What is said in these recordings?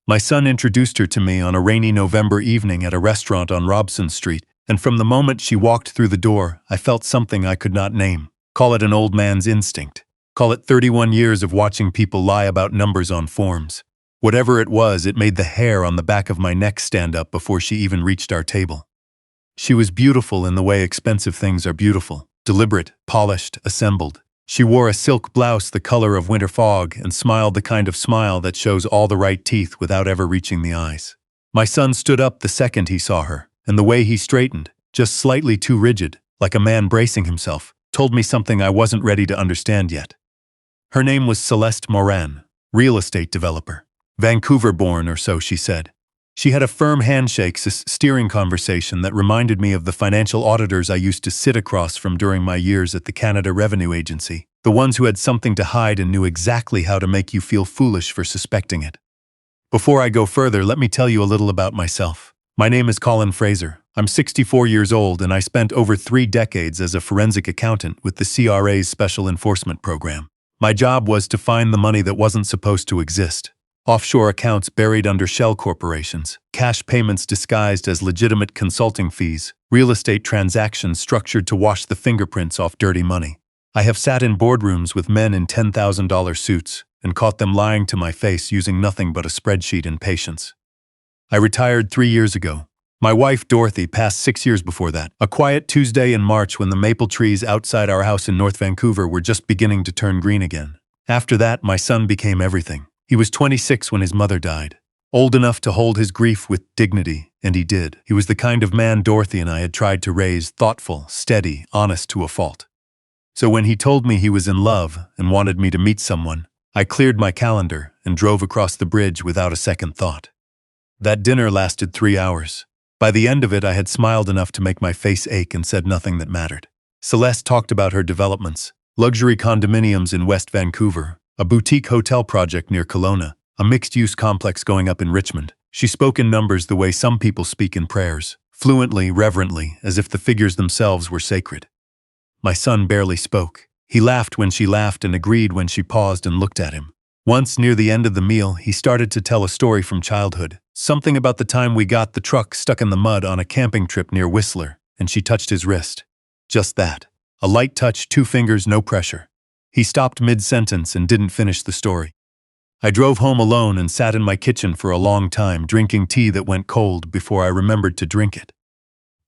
My son introduced her to me on a rainy November evening at a restaurant on Robson Street, and from the moment she walked through the door, I felt something I could not name. Call it an old man's instinct. Call it 31 years of watching people lie about numbers on forms. Whatever it was, it made the hair on the back of my neck stand up before she even reached our table. She was beautiful in the way expensive things are beautiful. Deliberate, polished, assembled. She wore a silk blouse the color of winter fog and smiled the kind of smile that shows all the right teeth without ever reaching the eyes. My son stood up the second he saw her, and the way he straightened, just slightly too rigid, like a man bracing himself, told me something I wasn't ready to understand yet. Her name was Celeste Moran, real estate developer. Vancouver-born or so, she said. She had a firm handshake, steering conversation that reminded me of the financial auditors I used to sit across from during my years at the Canada Revenue Agency, the ones who had something to hide and knew exactly how to make you feel foolish for suspecting it. Before I go further, let me tell you a little about myself. My name is Colin Fraser. I'm 64 years old and I spent over 3 decades as a forensic accountant with the CRA's Special Enforcement Program. My job was to find the money that wasn't supposed to exist. Offshore accounts buried under shell corporations, cash payments disguised as legitimate consulting fees, real estate transactions structured to wash the fingerprints off dirty money. I have sat in boardrooms with men in $10,000 suits and caught them lying to my face using nothing but a spreadsheet and patience. I retired 3 years ago. My wife, Dorothy, passed 6 years before that. A quiet Tuesday in March when the maple trees outside our house in North Vancouver were just beginning to turn green again. After that, my son became everything. He was 26 when his mother died. Old enough to hold his grief with dignity, and he did. He was the kind of man Dorothy and I had tried to raise, thoughtful, steady, honest to a fault. So when he told me he was in love and wanted me to meet someone, I cleared my calendar and drove across the bridge without a second thought. That dinner lasted 3 hours. By the end of it, I had smiled enough to make my face ache and said nothing that mattered. Celeste talked about her developments, luxury condominiums in West Vancouver, a boutique hotel project near Kelowna, a mixed-use complex going up in Richmond. She spoke in numbers the way some people speak in prayers, fluently, reverently, as if the figures themselves were sacred. My son barely spoke. He laughed when she laughed and agreed when she paused and looked at him. Once, near the end of the meal, he started to tell a story from childhood, something about the time we got the truck stuck in the mud on a camping trip near Whistler, and she touched his wrist. Just that. A light touch, 2 fingers, no pressure. He stopped mid-sentence and didn't finish the story. I drove home alone and sat in my kitchen for a long time, drinking tea that went cold before I remembered to drink it.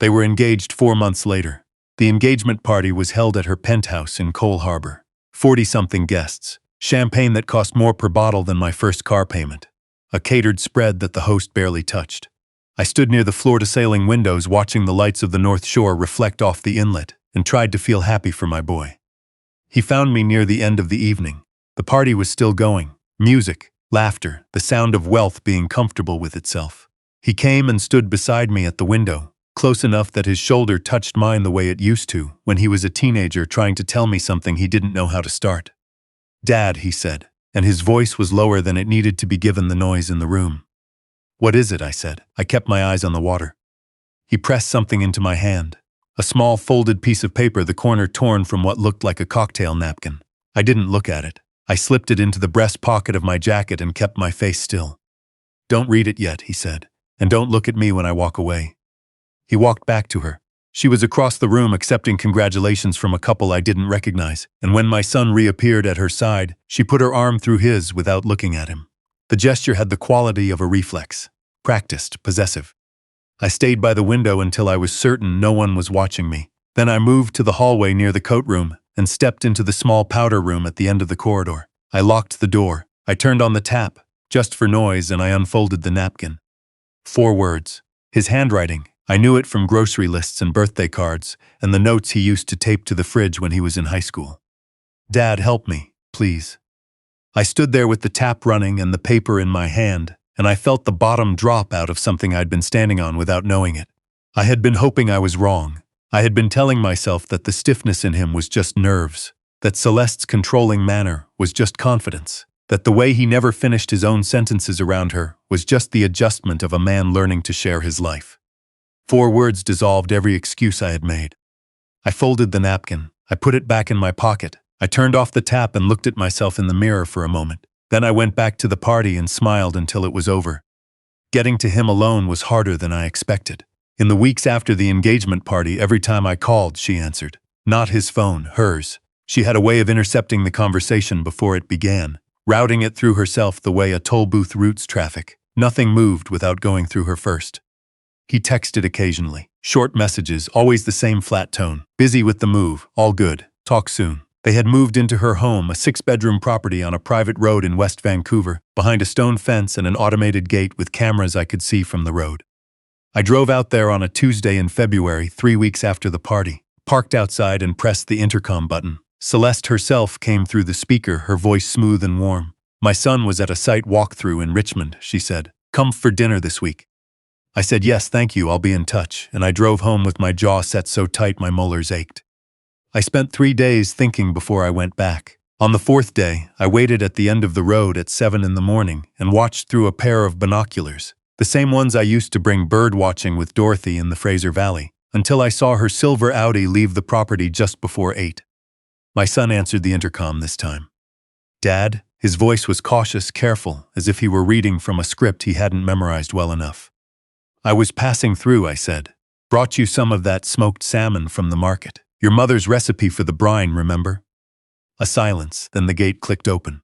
They were engaged 4 months later. The engagement party was held at her penthouse in Cole Harbour. 40-something guests. Champagne that cost more per bottle than my first car payment. A catered spread that the host barely touched. I stood near the floor-to-ceiling windows watching the lights of the North Shore reflect off the inlet and tried to feel happy for my boy. He found me near the end of the evening. The party was still going. Music, laughter, the sound of wealth being comfortable with itself. He came and stood beside me at the window, close enough that his shoulder touched mine the way it used to when he was a teenager trying to tell me something he didn't know how to start. "Dad," he said, and his voice was lower than it needed to be given the noise in the room. "What is it?" I said. I kept my eyes on the water. He pressed something into my hand. A small folded piece of paper, the corner torn from what looked like a cocktail napkin. I didn't look at it. I slipped it into the breast pocket of my jacket and kept my face still. "Don't read it yet," he said, "and don't look at me when I walk away." He walked back to her. She was across the room accepting congratulations from a couple I didn't recognize, and when my son reappeared at her side, she put her arm through his without looking at him. The gesture had the quality of a reflex, practiced, possessive. I stayed by the window until I was certain no one was watching me. Then I moved to the hallway near the coat room and stepped into the small powder room at the end of the corridor. I locked the door. I turned on the tap, just for noise, and I unfolded the napkin. 4 words. His handwriting. I knew it from grocery lists and birthday cards and the notes he used to tape to the fridge when he was in high school. "Dad, help me, please." I stood there with the tap running and the paper in my hand, and I felt the bottom drop out of something I'd been standing on without knowing it. I had been hoping I was wrong. I had been telling myself that the stiffness in him was just nerves, that Celeste's controlling manner was just confidence, that the way he never finished his own sentences around her was just the adjustment of a man learning to share his life. 4 words dissolved every excuse I had made. I folded the napkin. I put it back in my pocket. I turned off the tap and looked at myself in the mirror for a moment. Then I went back to the party and smiled until it was over. Getting to him alone was harder than I expected. In the weeks after the engagement party, every time I called, she answered. Not his phone, hers. She had a way of intercepting the conversation before it began, routing it through herself the way a toll booth routes traffic. Nothing moved without going through her first. He texted occasionally. Short messages, always the same flat tone. Busy with the move, all good, talk soon. They had moved into her home, a 6-bedroom property on a private road in West Vancouver, behind a stone fence and an automated gate with cameras I could see from the road. I drove out there on a Tuesday in February, 3 weeks after the party, parked outside and pressed the intercom button. Celeste herself came through the speaker, her voice smooth and warm. My son was at a site walkthrough in Richmond, she said. Come for dinner this week. I said, yes, thank you, I'll be in touch, and I drove home with my jaw set so tight my molars ached. I spent 3 days thinking before I went back. On the 4th day, I waited at the end of the road at 7 in the morning and watched through a pair of binoculars, the same ones I used to bring bird watching with Dorothy in the Fraser Valley, until I saw her silver Audi leave the property just before 8. My son answered the intercom this time. Dad? His voice was cautious, careful, as if he were reading from a script he hadn't memorized well enough. I was passing through, I said. Brought you some of that smoked salmon from the market. Your mother's recipe for the brine, remember? A silence, then the gate clicked open.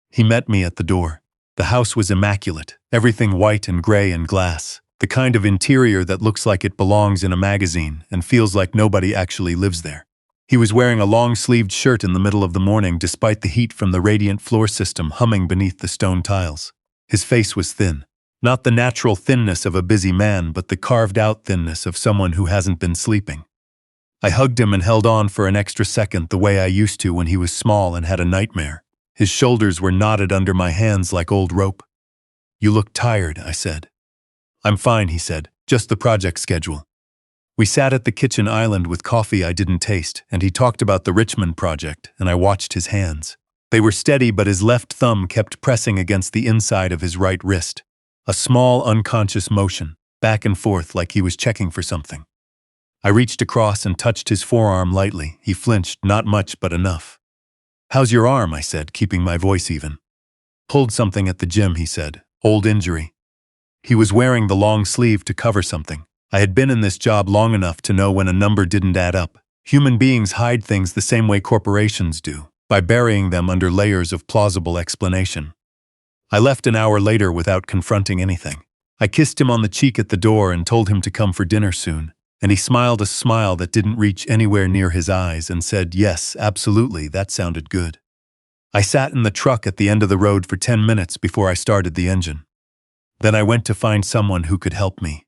He met me at the door. The house was immaculate, everything white and gray and glass, the kind of interior that looks like it belongs in a magazine and feels like nobody actually lives there. He was wearing a long-sleeved shirt in the middle of the morning despite the heat from the radiant floor system humming beneath the stone tiles. His face was thin. Not the natural thinness of a busy man, but the carved-out thinness of someone who hasn't been sleeping. I hugged him and held on for an extra second the way I used to when he was small and had a nightmare. His shoulders were knotted under my hands like old rope. You look tired, I said. I'm fine, he said, just the project schedule. We sat at the kitchen island with coffee I didn't taste, and he talked about the Richmond project, and I watched his hands. They were steady, but his left thumb kept pressing against the inside of his right wrist. A small, unconscious motion, back and forth like he was checking for something. I reached across and touched his forearm lightly. He flinched, not much, but enough. How's your arm, I said, keeping my voice even. Pulled something at the gym, he said. Old injury. He was wearing the long sleeve to cover something. I had been in this job long enough to know when a number didn't add up. Human beings hide things the same way corporations do, by burying them under layers of plausible explanation. I left an hour later without confronting anything. I kissed him on the cheek at the door and told him to come for dinner soon, and he smiled a smile that didn't reach anywhere near his eyes and said, yes, absolutely, that sounded good. I sat in the truck at the end of the road for 10 minutes before I started the engine. Then I went to find someone who could help me.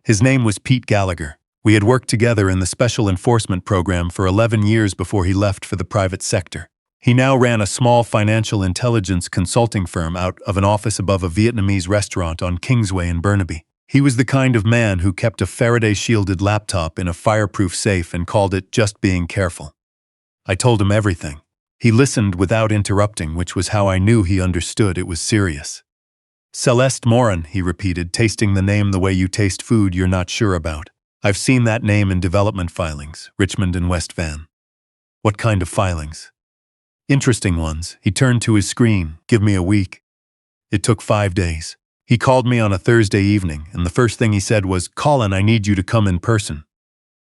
His name was Pete Gallagher. We had worked together in the Special Enforcement Program for 11 years before he left for the private sector. He now ran a small financial intelligence consulting firm out of an office above a Vietnamese restaurant on Kingsway in Burnaby. He was the kind of man who kept a Faraday-shielded laptop in a fireproof safe and called it just being careful. I told him everything. He listened without interrupting, which was how I knew he understood it was serious. Celeste Morin, he repeated, tasting the name the way you taste food you're not sure about. I've seen that name in development filings, Richmond and West Van. What kind of filings? Interesting ones. He turned to his screen. Give me a week. It took 5 days. He called me on a Thursday evening, and the first thing he said was, Colin, I need you to come in person.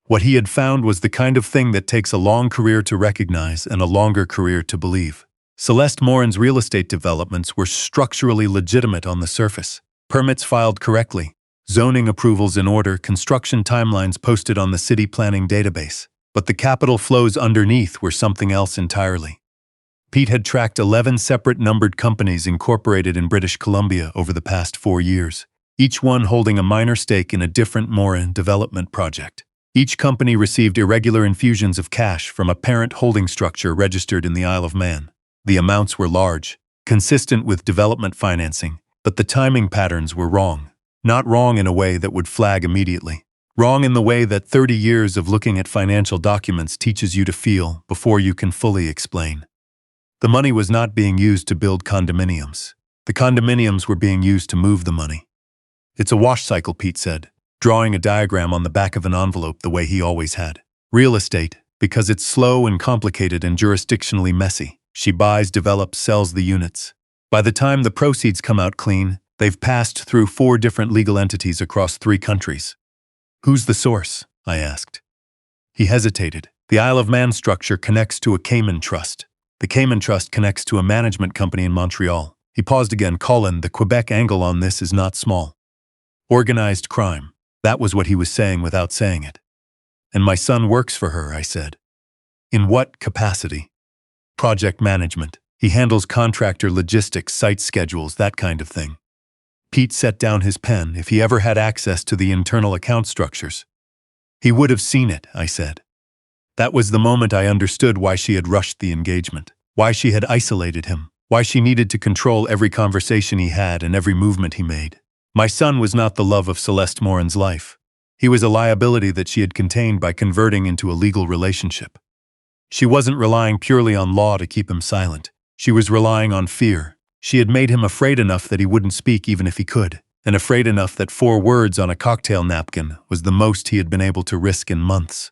What he had found was the kind of thing that takes a long career to recognize and a longer career to believe. Celeste Morin's real estate developments were structurally legitimate on the surface. Permits filed correctly, zoning approvals in order, construction timelines posted on the city planning database. But the capital flows underneath were something else entirely. Pete had tracked 11 separate numbered companies incorporated in British Columbia over the past 4 years, each one holding a minor stake in a different Morin development project. Each company received irregular infusions of cash from a parent holding structure registered in the Isle of Man. The amounts were large, consistent with development financing, but the timing patterns were wrong. Not wrong in a way that would flag immediately. Wrong in the way that 30 years of looking at financial documents teaches you to feel before you can fully explain. The money was not being used to build condominiums. The condominiums were being used to move the money. It's a wash cycle, Pete said, drawing a diagram on the back of an envelope the way he always had. Real estate, because it's slow and complicated and jurisdictionally messy. She buys, develops, sells the units. By the time the proceeds come out clean, They've passed through 4 different legal entities across 3 countries. Who's the source? I asked. He hesitated. The Isle of Man structure connects to a Cayman trust. The Cayman trust connects to a management company in Montreal. He paused again. Colin, the Quebec angle on this is not small. Organized crime. That was what he was saying without saying it. And my son works for her, I said. In what capacity? Project management. He handles contractor logistics, site schedules, that kind of thing. Pete set down his pen. If he ever had access to the internal account structures, he would have seen it, I said. That was the moment I understood why she had rushed the engagement, why she had isolated him, why she needed to control every conversation he had and every movement he made. My son was not the love of Celeste Morin's life. He was a liability that she had contained by converting into a legal relationship. She wasn't relying purely on law to keep him silent. She was relying on fear. She had made him afraid enough that he wouldn't speak even if he could, and afraid enough that 4 words on a cocktail napkin was the most he had been able to risk in months.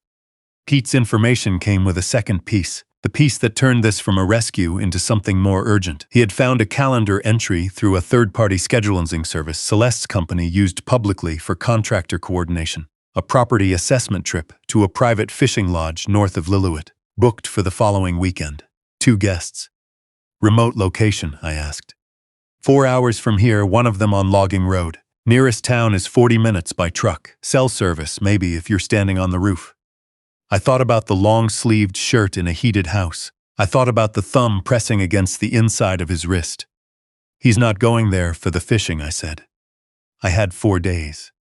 Pete's information came with a second piece, the piece that turned this from a rescue into something more urgent. He had found a calendar entry through a third-party scheduling service Celeste's company used publicly for contractor coordination, a property assessment trip to a private fishing lodge north of Lillooet, booked for the following weekend. 2 guests. Remote location, I asked. 4 hours from here, one of them on Logging Road. Nearest town is 40 minutes by truck. Cell service, maybe, if you're standing on the roof. I thought about the long-sleeved shirt in a heated house. I thought about the thumb pressing against the inside of his wrist. He's not going there for the fishing, I said. I had 4 days.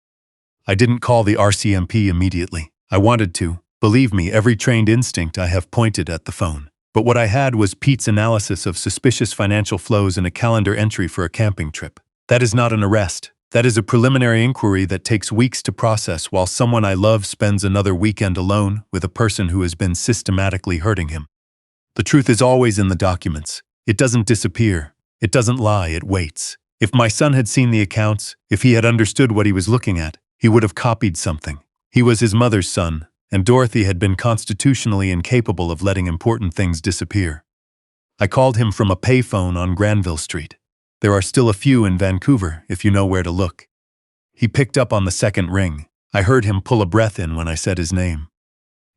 I didn't call the RCMP immediately. I wanted to. Believe me, every trained instinct I have pointed at the phone. But what I had was Pete's analysis of suspicious financial flows in a calendar entry for a camping trip. That is not an arrest. That is a preliminary inquiry that takes weeks to process while someone I love spends another weekend alone with a person who has been systematically hurting him. The truth is always in the documents. It doesn't disappear. It doesn't lie. It waits. If my son had seen the accounts, if he had understood what he was looking at, he would have copied something. He was his mother's son, and Dorothy had been constitutionally incapable of letting important things disappear. I called him from a payphone on Granville Street. There are still a few in Vancouver, if you know where to look. He picked up on the second ring. I heard him pull a breath in when I said his name.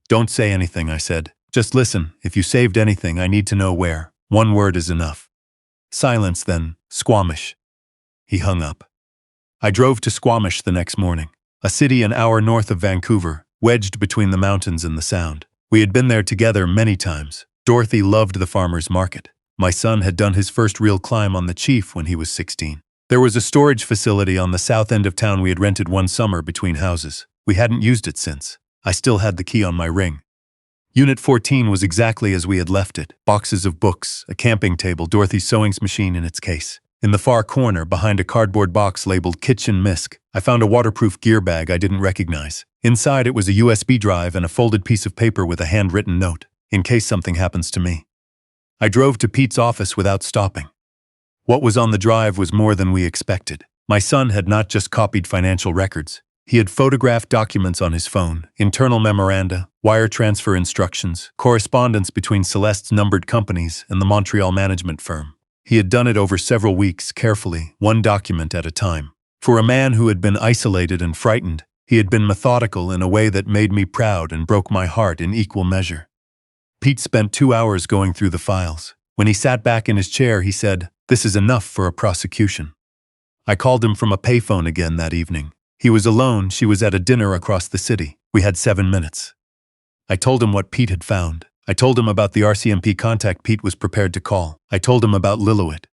Don't say anything, I said. Just listen. If you saved anything, I need to know where. 1 word is enough. Silence then. Squamish. He hung up. I drove to Squamish the next morning, a city an hour north of Vancouver, wedged between the mountains and the Sound. We had been there together many times. Dorothy loved the farmer's market. My son had done his first real climb on the Chief when he was 16. There was a storage facility on the south end of town we had rented one summer between houses. We hadn't used it since. I still had the key on my ring. Unit 14 was exactly as we had left it. Boxes of books, a camping table, Dorothy's sewing machine in its case. In the far corner, behind a cardboard box labeled Kitchen Misk, I found a waterproof gear bag I didn't recognize. Inside it was a USB drive and a folded piece of paper with a handwritten note, in case something happens to me. I drove to Pete's office without stopping. What was on the drive was more than we expected. My son had not just copied financial records. He had photographed documents on his phone, internal memoranda, wire transfer instructions, correspondence between Celeste's numbered companies and the Montreal management firm. He had done it over several weeks, carefully, 1 document at a time. For a man who had been isolated and frightened, he had been methodical in a way that made me proud and broke my heart in equal measure. Pete spent 2 hours going through the files. When he sat back in his chair, he said, "This is enough for a prosecution." I called him from a payphone again that evening. He was alone. She was at a dinner across the city. We had 7 minutes. I told him what Pete had found. I told him about the RCMP contact Pete was prepared to call. I told him about Lillooet.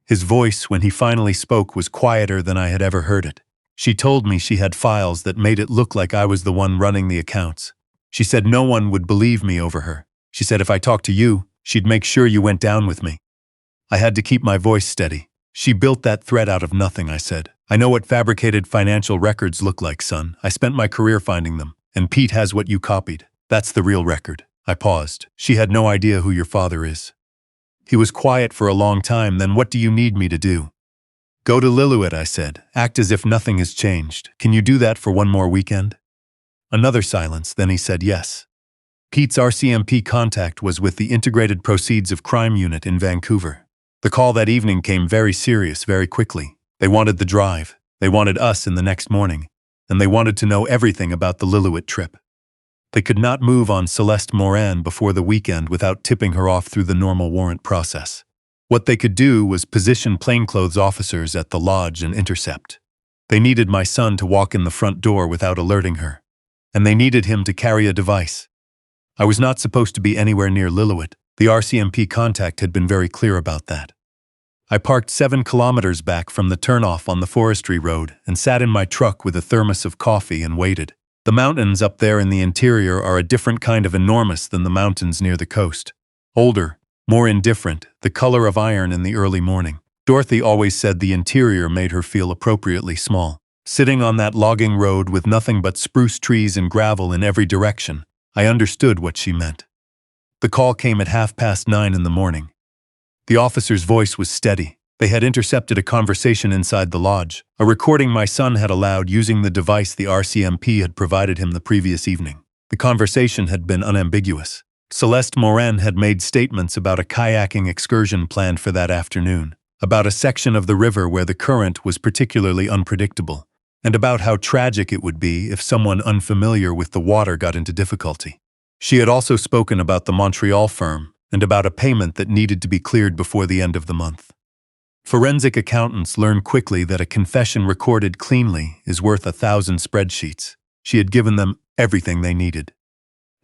His voice, when he finally spoke, was quieter than I had ever heard it. She told me she had files that made it look like I was the one running the accounts. She said no one would believe me over her. She said if I talked to you, she'd make sure you went down with me. I had to keep my voice steady. She built that threat out of nothing, I said. I know what fabricated financial records look like, son. I spent my career finding them. And Pete has what you copied. That's the real record. I paused. She had no idea who your father is. He was quiet for a long time. Then what do you need me to do? Go to Lillooet, I said. Act as if nothing has changed. Can you do that for 1 more weekend? Another silence. Then he said yes. Pete's RCMP contact was with the Integrated Proceeds of Crime Unit in Vancouver. The call that evening came very serious very quickly. They wanted the drive, they wanted us in the next morning, and they wanted to know everything about the Lillooet trip. They could not move on Celeste Moran before the weekend without tipping her off through the normal warrant process. What they could do was position plainclothes officers at the lodge and intercept. They needed my son to walk in the front door without alerting her, and they needed him to carry a device. I was not supposed to be anywhere near Lillooet. The RCMP contact had been very clear about that. I parked 7 kilometers back from the turnoff on the forestry road and sat in my truck with a thermos of coffee and waited. The mountains up there in the interior are a different kind of enormous than the mountains near the coast. Older, more indifferent, the color of iron in the early morning. Dorothy always said the interior made her feel appropriately small. Sitting on that logging road with nothing but spruce trees and gravel in every direction, I understood what she meant. The call came at 9:30 in the morning. The officer's voice was steady. They had intercepted a conversation inside the lodge, a recording my son had allowed using the device the RCMP had provided him the previous evening. The conversation had been unambiguous. Celeste Moran had made statements about a kayaking excursion planned for that afternoon, about a section of the river where the current was particularly unpredictable, and about how tragic it would be if someone unfamiliar with the water got into difficulty. She had also spoken about the Montreal firm and about a payment that needed to be cleared before the end of the month. Forensic accountants learn quickly that a confession recorded cleanly is worth 1,000 spreadsheets. She had given them everything they needed.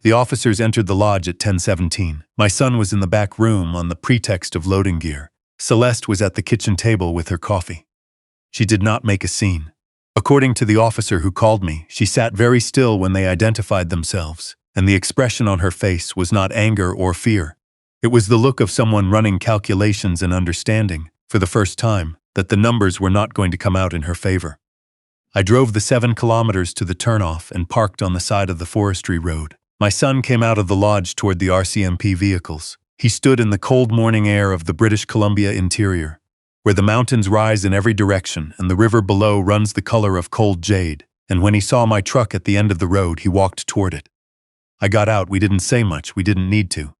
The officers entered the lodge at 10:17. My son was in the back room on the pretext of loading gear. Celeste was at the kitchen table with her coffee. She did not make a scene. According to the officer who called me, she sat very still when they identified themselves, and the expression on her face was not anger or fear. It was the look of someone running calculations and understanding, for the first time, that the numbers were not going to come out in her favor. I drove the 7 kilometers to the turnoff and parked on the side of the forestry road. My son came out of the lodge toward the RCMP vehicles. He stood in the cold morning air of the British Columbia interior, where the mountains rise in every direction and the river below runs the color of cold jade, and when he saw my truck at the end of the road, he walked toward it. I got out. We didn't say much. We didn't need to.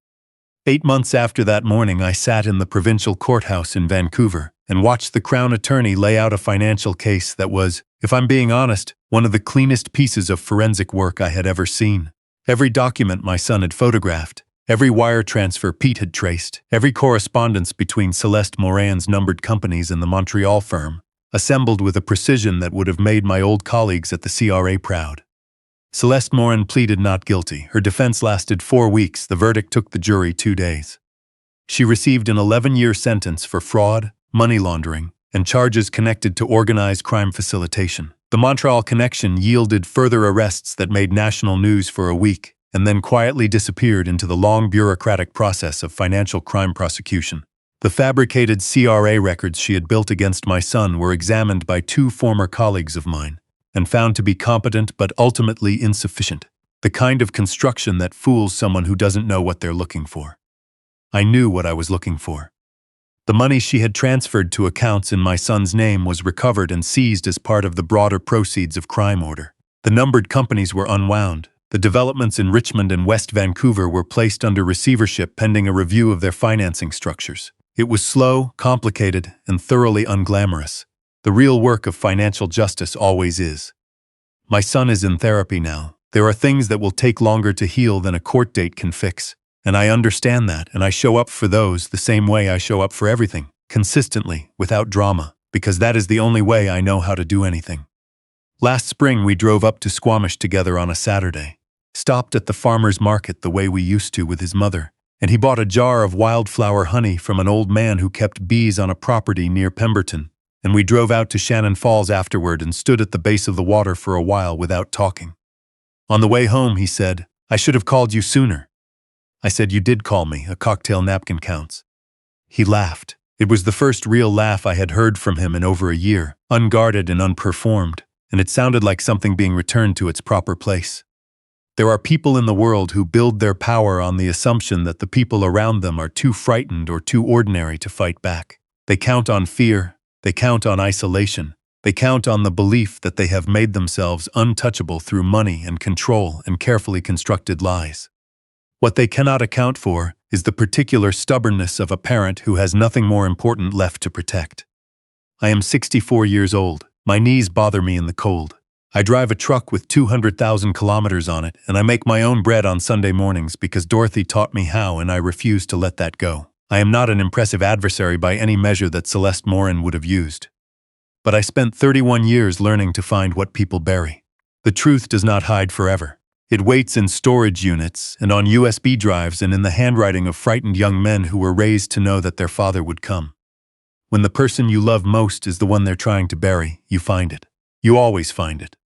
8 months after that morning, I sat in the provincial courthouse in Vancouver and watched the Crown Attorney lay out a financial case that was, if I'm being honest, one of the cleanest pieces of forensic work I had ever seen. Every document my son had photographed, every wire transfer Pete had traced, every correspondence between Celeste Moran's numbered companies and the Montreal firm, assembled with a precision that would have made my old colleagues at the CRA proud. Celeste Moran pleaded not guilty. Her defense lasted 4 weeks. The verdict took the jury 2 days. She received an 11-year sentence for fraud, money laundering, and charges connected to organized crime facilitation. The Montreal connection yielded further arrests that made national news for a week, and then quietly disappeared into the long bureaucratic process of financial crime prosecution. The fabricated CRA records she had built against my son were examined by 2 former colleagues of mine, and found to be competent but ultimately insufficient, the kind of construction that fools someone who doesn't know what they're looking for. I knew what I was looking for. The money she had transferred to accounts in my son's name was recovered and seized as part of the broader proceeds of crime order. The numbered companies were unwound. The developments in Richmond and West Vancouver were placed under receivership pending a review of their financing structures. It was slow, complicated, and thoroughly unglamorous. The real work of financial justice always is. My son is in therapy now. There are things that will take longer to heal than a court date can fix, and I understand that, and I show up for those the same way I show up for everything, consistently, without drama, because that is the only way I know how to do anything. Last spring we drove up to Squamish together on a Saturday, stopped at the farmer's market the way we used to with his mother, and he bought a jar of wildflower honey from an old man who kept bees on a property near Pemberton, and we drove out to Shannon Falls afterward and stood at the base of the water for a while without talking. On the way home, he said, "I should have called you sooner." I said, "You did call me, a cocktail napkin counts." He laughed. It was the first real laugh I had heard from him in over a year, unguarded and unperformed, and it sounded like something being returned to its proper place. There are people in the world who build their power on the assumption that the people around them are too frightened or too ordinary to fight back. They count on fear. They count on isolation. They count on the belief that they have made themselves untouchable through money and control and carefully constructed lies. What they cannot account for is the particular stubbornness of a parent who has nothing more important left to protect. I am 64 years old. My knees bother me in the cold. I drive a truck with 200,000 kilometers on it, and I make my own bread on Sunday mornings because Dorothy taught me how, and I refuse to let that go. I am not an impressive adversary by any measure that Celeste Morin would have used. But I spent 31 years learning to find what people bury. The truth does not hide forever. It waits in storage units and on USB drives and in the handwriting of frightened young men who were raised to know that their father would come. When the person you love most is the one they're trying to bury, you find it. You always find it.